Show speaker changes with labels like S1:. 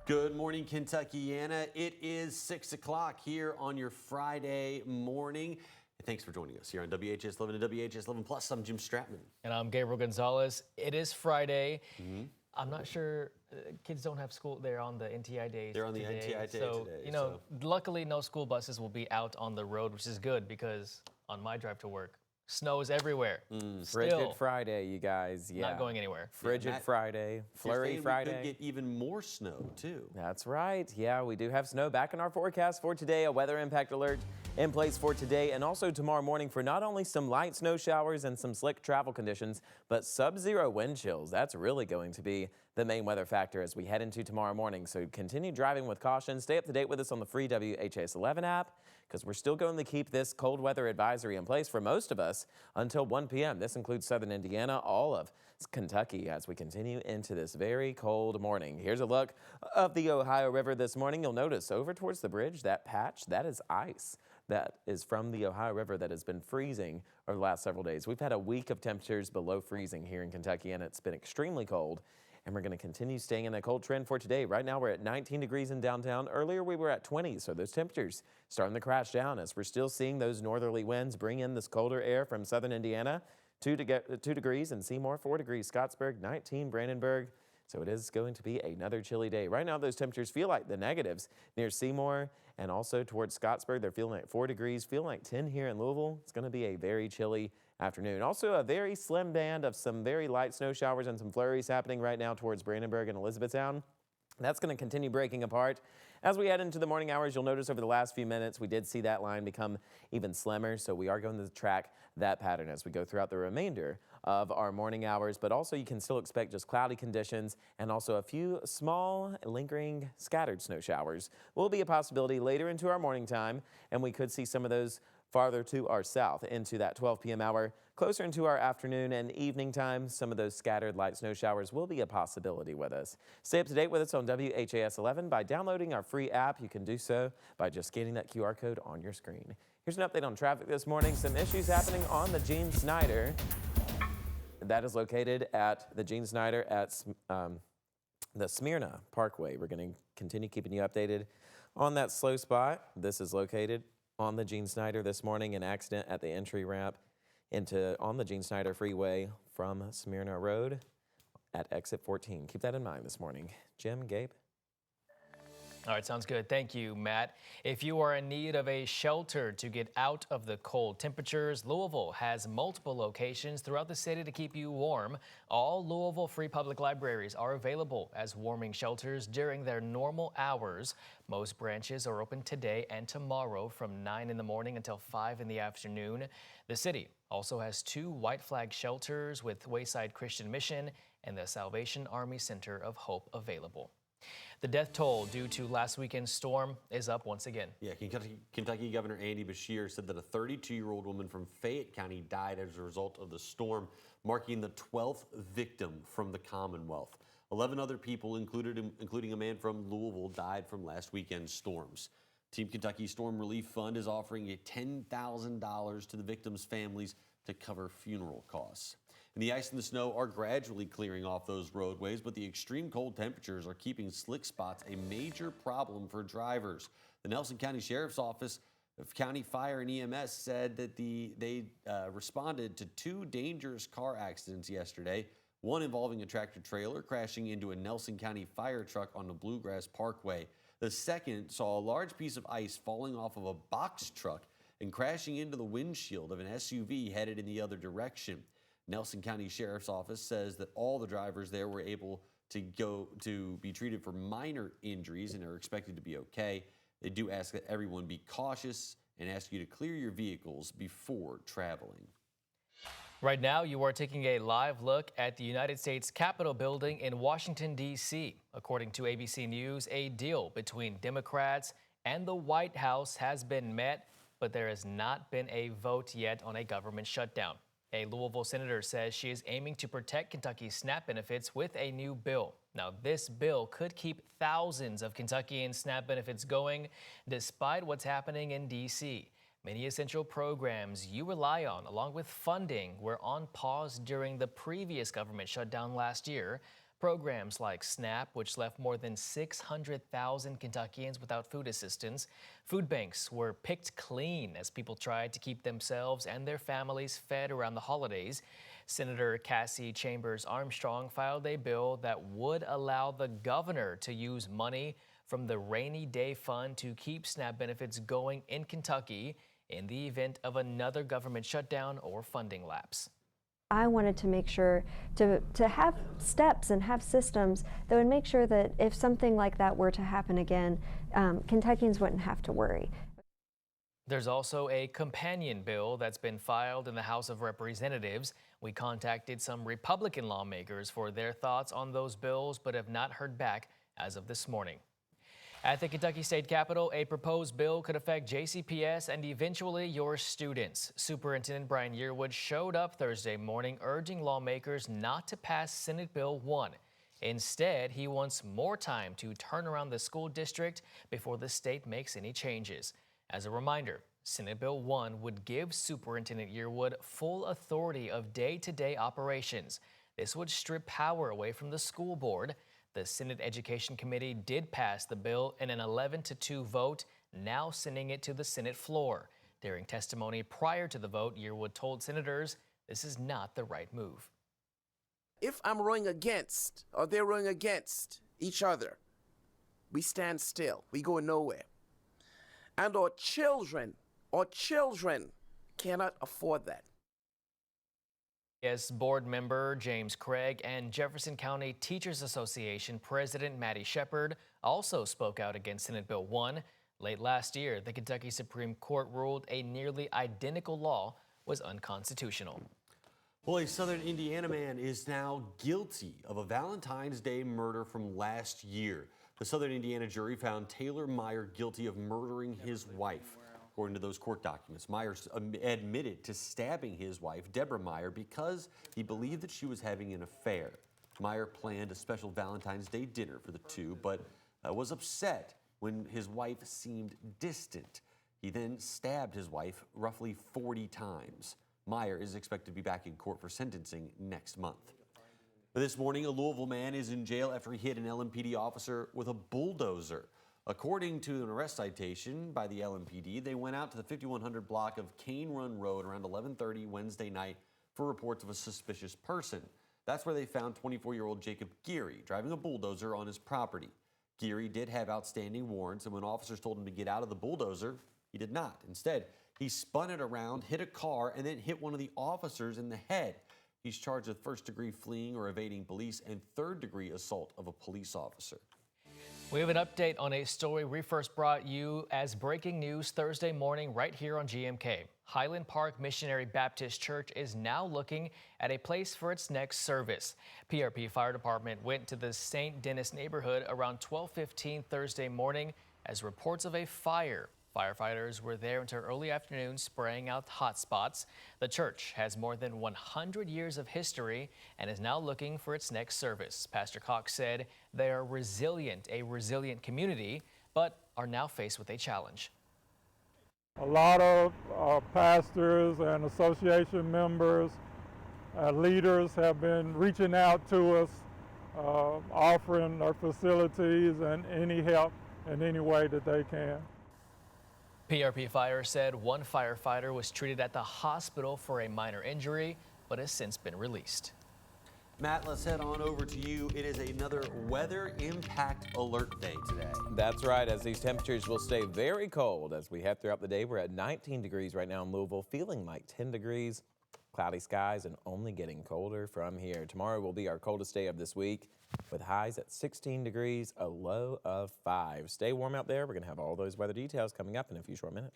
S1: Good morning, Kentuckiana. It is 6 o'clock here on your Friday morning. Thanks for joining us here on WHAS11 and WHAS11 Plus. I'm Jim Stratman.
S2: And I'm Gabriel Gonzalez. It is Friday. I'm not sure, kids don't have school. They're on the NTI days.
S1: They're on the
S2: today.
S1: NTI day
S2: so,
S1: today.
S2: luckily no school buses will be out on the road, which is good because on my drive to work, snow is everywhere.
S3: Frigid Friday, you guys. Yeah.
S2: Not going anywhere.
S3: Frigid Friday, flurry Friday.
S1: We could get even more snow, too.
S3: That's right. Yeah, we do have snow back in our forecast for today. A weather impact alert in place for today and also tomorrow morning for not only some light snow showers and some slick travel conditions, but sub-zero wind chills. That's really going to be the main weather factor as we head into tomorrow morning. So continue driving with caution. Stay up to date with us on the free WHAS11 app because we're still going to keep this cold weather advisory in place for most of us until 1 p.m. This includes southern Indiana, all of Kentucky as we continue into this very cold morning. Here's a look of the Ohio River this morning. You'll notice over towards the bridge, that patch, that is ice. That is from the Ohio River that has been freezing over the last several days. We've had a week of temperatures below freezing here in Kentucky, and it's been extremely cold. And we're going to continue staying in that cold trend for today. Right now, we're at 19 degrees in downtown. Earlier, we were at 20, so those temperatures starting to crash down as we're still seeing those northerly winds bring in this colder air from southern Indiana. 2 degrees in Seymour, 4 degrees Scottsburg, 19 Brandenburg. So it is going to be another chilly day. Right now, those temperatures feel like the negatives near Seymour and also towards Scottsburg. They're feeling like 4 degrees, feeling like 10 here in Louisville. It's going to be a very chilly afternoon. Also, a very slim band of some very light snow showers and some flurries happening right now towards Brandenburg and Elizabethtown. That's going to continue breaking apart. As we head into the morning hours, you'll notice over the last few minutes, we did see that line become even slimmer. So we are going to track that pattern as we go throughout the remainder of our morning hours. But also you can still expect just cloudy conditions and also a few small lingering scattered snow showers will be a possibility later into our morning time. And we could see some of those farther to our south into that 12 p.m. hour. Closer into our afternoon and evening time, some of those scattered light snow showers will be a possibility with us. Stay up to date with us on WHAS11 by downloading our free app. You can do so by just scanning that QR code on your screen. Here's an update on traffic this morning. Some issues happening on the Gene Snyder. That is located at the Gene Snyder at the Smyrna Parkway. We're going to continue keeping you updated on that slow spot. This is located on the Gene Snyder this morning, an accident at the entry ramp on the Gene Snyder Freeway from Smyrna Road at exit 14. Keep that in mind this morning. Jim, Gabe?
S2: All right, sounds good. Thank you, Matt. If you are in need of a shelter to get out of the cold temperatures, Louisville has multiple locations throughout the city to keep you warm. All Louisville Free Public Libraries are available as warming shelters during their normal hours. Most branches are open today and tomorrow from 9 in the morning until 5 in the afternoon. The city also has 2 white flag shelters with Wayside Christian Mission and the Salvation Army Center of Hope available. The death toll due to last weekend's storm is up once again.
S1: Yeah, Kentucky Governor Andy Beshear said that a 32-year-old woman from Fayette County died as a result of the storm, marking the 12th victim from the Commonwealth. 11 other people, including a man from Louisville, died from last weekend's storms. Team Kentucky Storm Relief Fund is offering $10,000 to the victims' families to cover funeral costs. And the ice and the snow are gradually clearing off those roadways, but the extreme cold temperatures are keeping slick spots a major problem for drivers. The Nelson County Sheriff's Office of County Fire and EMS said that they responded to 2 dangerous car accidents yesterday, one involving a tractor trailer crashing into a Nelson County fire truck on the Bluegrass Parkway. The second saw a large piece of ice falling off of a box truck and crashing into the windshield of an SUV headed in the other direction. Nelson County Sheriff's Office says that all the drivers there were able to be treated for minor injuries and are expected to be okay. They do ask that everyone be cautious and ask you to clear your vehicles before traveling.
S2: Right now, you are taking a live look at the United States Capitol building in Washington, D.C. According to ABC News, a deal between Democrats and the White House has been met, but there has not been a vote yet on a government shutdown. A Louisville senator says she is aiming to protect Kentucky's SNAP benefits with a new bill. Now, this bill could keep thousands of Kentuckian SNAP benefits going despite what's happening in D.C. Many essential programs you rely on, along with funding, were on pause during the previous government shutdown last year. Programs like SNAP, which left more than 600,000 Kentuckians without food assistance. Food banks were picked clean as people tried to keep themselves and their families fed around the holidays. Senator Cassie Chambers Armstrong filed a bill that would allow the governor to use money from the rainy day fund to keep SNAP benefits going in Kentucky in the event of another government shutdown or funding lapse.
S4: I wanted to make sure to have steps and have systems that would make sure that if something like that were to happen again, Kentuckians wouldn't have to worry.
S2: There's also a companion bill that's been filed in the House of Representatives. We contacted some Republican lawmakers for their thoughts on those bills, but have not heard back as of this morning. At the Kentucky State Capitol, a proposed bill could affect JCPS and eventually your students. Superintendent Brian Yearwood showed up Thursday morning urging lawmakers not to pass Senate Bill 1. Instead, he wants more time to turn around the school district before the state makes any changes. As a reminder, Senate Bill 1 would give Superintendent Yearwood full authority of day-to-day operations. This would strip power away from the school board. The Senate Education Committee did pass the bill in an 11-2 vote, now sending it to the Senate floor. During testimony prior to the vote, Yearwood told senators this is not the right move.
S5: If I'm rowing against, or they're rowing against each other, we stand still. We go nowhere. And our children cannot afford that.
S2: Yes, board member James Craig and Jefferson County Teachers Association President Maddie Shepard also spoke out against Senate Bill 1. Late last year, the Kentucky Supreme Court ruled a nearly identical law was unconstitutional.
S1: Well, a southern Indiana man is now guilty of a Valentine's Day murder from last year. The southern Indiana jury found Taylor Meyer guilty of murdering his wife. According to those court documents, Myers admitted to stabbing his wife, Deborah Meyer, because he believed that she was having an affair. Meyer planned a special Valentine's Day dinner for the two, but was upset when his wife seemed distant. He then stabbed his wife roughly 40 times. Meyer is expected to be back in court for sentencing next month. This morning, a Louisville man is in jail after he hit an LMPD officer with a bulldozer. According to an arrest citation by the LMPD, they went out to the 5100 block of Cane Run Road around 11:30 Wednesday night for reports of a suspicious person. That's where they found 24-year-old Jacob Geary driving a bulldozer on his property. Geary did have outstanding warrants, and when officers told him to get out of the bulldozer, he did not. Instead, he spun it around, hit a car, and then hit one of the officers in the head. He's charged with first-degree fleeing or evading police and third-degree assault of a police officer.
S2: We have an update on a story we first brought you as breaking news Thursday morning right here on GMK. Highland Park Missionary Baptist Church is now looking at a place for its next service. PRP Fire Department went to the St. Denis neighborhood around 12:15 Thursday morning as reports of a fire. Firefighters were there until early afternoon spraying out hot spots. The church has more than 100 years of history and is now looking for its next service. Pastor Cox said they are resilient, a resilient community, but are now faced with a challenge.
S6: A lot of pastors and association members, leaders have been reaching out to us, offering their facilities and any help in any way that they can.
S2: PRP Fire said one firefighter was treated at the hospital for a minor injury, but has since been released.
S1: Matt, let's head on over to you. It is another weather impact alert day today.
S3: That's right, as these temperatures will stay very cold as we head throughout the day. We're at 19 degrees right now in Louisville, feeling like 10 degrees. Cloudy skies and only getting colder from here. Tomorrow will be our coldest day of this week with highs at 16 degrees, a low of 5. Stay warm out there. We're going to have all those weather details coming up in a few short minutes.